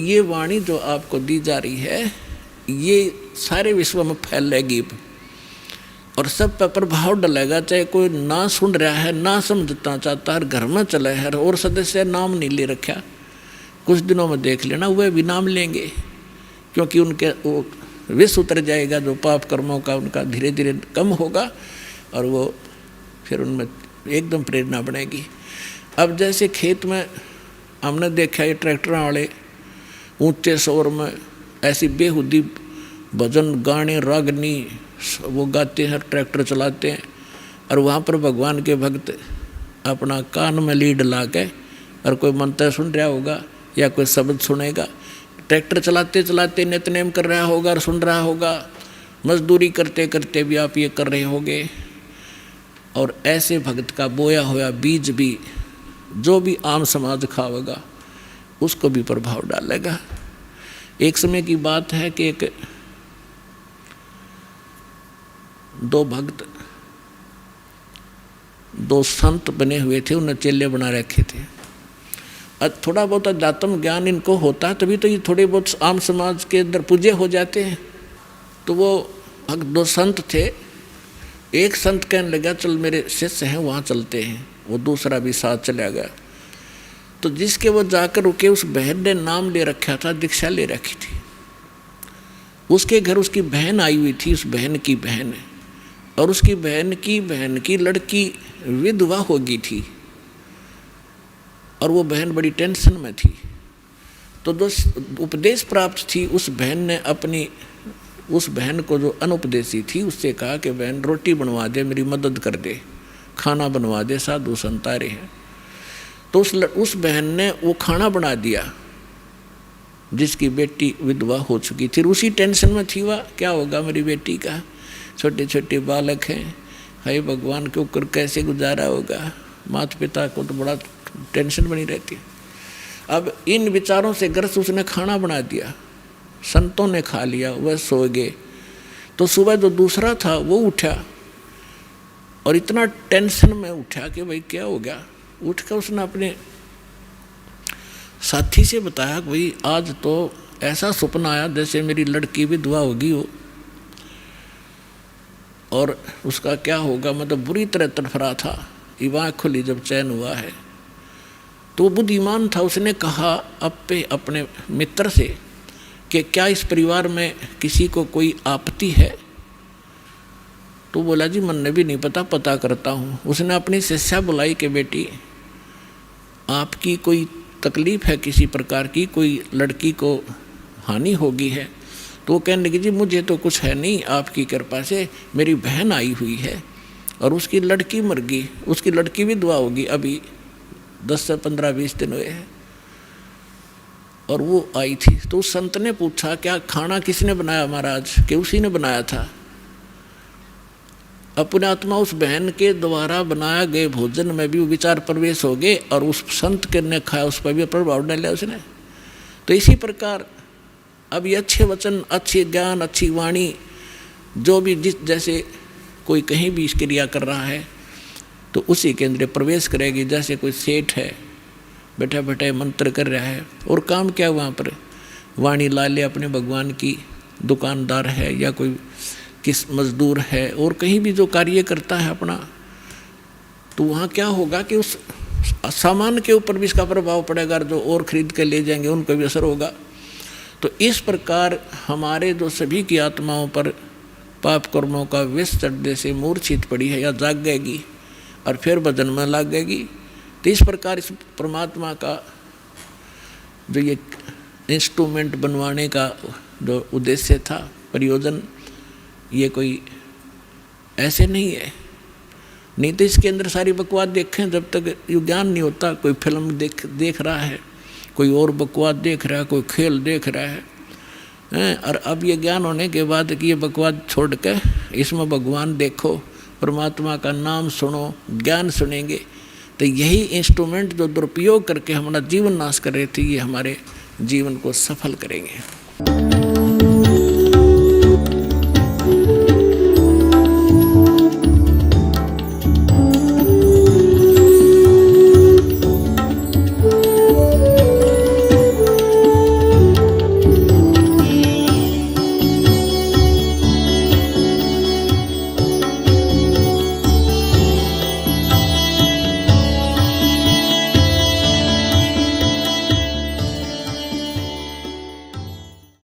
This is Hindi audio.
ये वाणी जो आपको दी जा रही है ये सारे विश्व में फैलेगी और सब पर प्रभाव डलेगा। चाहे कोई ना सुन रहा है, ना समझना चाहता है, घर में चला है और सदस्य नाम नहीं ले रखा, कुछ दिनों में देख लेना वह भी नाम लेंगे, क्योंकि उनके वो विष उतर जाएगा जो पाप कर्मों का, उनका धीरे धीरे कम होगा और वो फिर उनमें एकदम प्रेरणा बनेगी। अब जैसे खेत में हमने देखा ये ट्रैक्टर वाले ऊंचे शोर में ऐसी बेहुदी भजन गाने रागनी वो गाते हैं, ट्रैक्टर चलाते हैं, और वहाँ पर भगवान के भक्त अपना कान में लीड ला के और कोई मंत्र सुन रहा होगा या कोई शब्द सुनेगा, ट्रैक्टर चलाते चलाते नित्यनेम कर रहा होगा और सुन रहा होगा, मजदूरी करते करते भी आप ये कर रहे होंगे। और ऐसे भक्त का बोया हुआ बीज भी जो भी आम समाज खावेगा उसको भी प्रभाव डालेगा। एक समय की बात है कि एक दो भक्त, दो संत बने हुए थे, उन्हें चेले बना रखे थे। अब थोड़ा बहुत अध्यात्म ज्ञान इनको होता तभी तो ये थोड़े बहुत आम समाज के अंदर पूजे हो जाते हैं। तो वो भक्त दो संत थे, एक संत कहने लगा चल मेरे शिष्य हैं वहाँ चलते हैं, वो दूसरा भी साथ चला गया। तो जिसके वो जाकर रुके उस बहन ने नाम ले रखा था, दीक्षा ले रखी थी, उसके घर उसकी बहन आई हुई थी, उस बहन की बहन, और उसकी बहन की लड़की विधवा हो गई थी और वो बहन बड़ी टेंशन में थी। तो जो उपदेश प्राप्त थी उस बहन ने अपनी उस बहन को जो अनुपदेशी थी उससे कहा कि बहन रोटी बनवा दे, मेरी मदद कर दे, खाना बनवा दे, साधु संत आ रहे हैं। तो उस बहन ने वो खाना बना दिया जिसकी बेटी विधवा हो चुकी थी। उसी टेंशन में थी वह, क्या होगा मेरी बेटी का, छोटे छोटे बालक हैं, हाय भगवान के ऊपर कैसे गुजारा होगा, माता पिता को तो बड़ा टेंशन बनी रहती है। अब इन विचारों से ग्रस्त उसने खाना बना दिया, संतों ने खा लिया, वह सो गए। तो सुबह जो दूसरा था वो उठा और इतना टेंशन में उठा कि भाई क्या हो गया। उठ कर उसने अपने साथी से बताया कि भाई आज तो ऐसा सपना आया जैसे मेरी लड़की विधवा होगी हो, और उसका क्या होगा, मतलब बुरी तरह तड़फड़ा था। आँख खुली जब चैन हुआ है तो वो बुद्धिमान था, उसने कहा अपने मित्र से कि क्या इस परिवार में किसी को कोई आपत्ति है। तो बोला जी मन ने भी नहीं पता करता हूँ। उसने अपनी शिष्या बुलाई कि बेटी आपकी कोई तकलीफ़ है किसी प्रकार की, कोई लड़की को हानि होगी है। तो वो कहने लगी जी मुझे तो कुछ है नहीं, आपकी कृपा से मेरी बहन आई हुई है और उसकी लड़की मर गई, उसकी लड़की विधवा होगी, अभी 10 से 15-20 दिन हुए हैं और वो आई थी। तो उस संत ने पूछा क्या खाना किसने बनाया महाराज, कि उसी ने बनाया था। अपने आत्मा उस बहन के द्वारा बनाया गए भोजन में भी वो विचार प्रवेश हो गए और उस संत के ने खाया उस पर भी प्रभाव डाला उसने। तो इसी प्रकार अब ये अच्छे वचन, अच्छे ज्ञान, अच्छी वाणी जो भी जैसे कोई कहीं भी क्रिया कर रहा है तो उसी के अंदर प्रवेश करेगी। जैसे कोई सेठ है बैठा बैठा मंत्र कर रहा है और काम क्या वहाँ पर वाणी ला ले अपने भगवान की, दुकानदार है या कोई किस मजदूर है और कहीं भी जो कार्य करता है अपना, तो वहाँ क्या होगा कि उस सामान के ऊपर भी इसका प्रभाव पड़ेगा, जो और खरीद के ले जाएंगे उनको भी असर होगा। तो इस प्रकार हमारे जो सभी की आत्माओं पर पाप कर्मों का विष चढ़ने से मूर्छित पड़ी है या जाग गएगी और फिर भजन में लग गएगी। तो इस प्रकार इस परमात्मा का जो ये इंस्ट्रूमेंट बनवाने का जो उद्देश्य था, प्रयोजन, ये कोई ऐसे नहीं है। नहीं तो इसके अंदर सारी बकवास देखें, जब तक ये ज्ञान नहीं होता, कोई फिल्म देख रहा है, कोई और बकवास देख रहा है, कोई खेल देख रहा है, और अब ये ज्ञान होने के बाद कि ये बकवास छोड़ के इसमें भगवान देखो, परमात्मा का नाम सुनो, ज्ञान सुनेंगे, तो यही इंस्ट्रूमेंट जो दुरुपयोग करके हमारा जीवन नाश कर रहे थे ये हमारे जीवन को सफल करेंगे।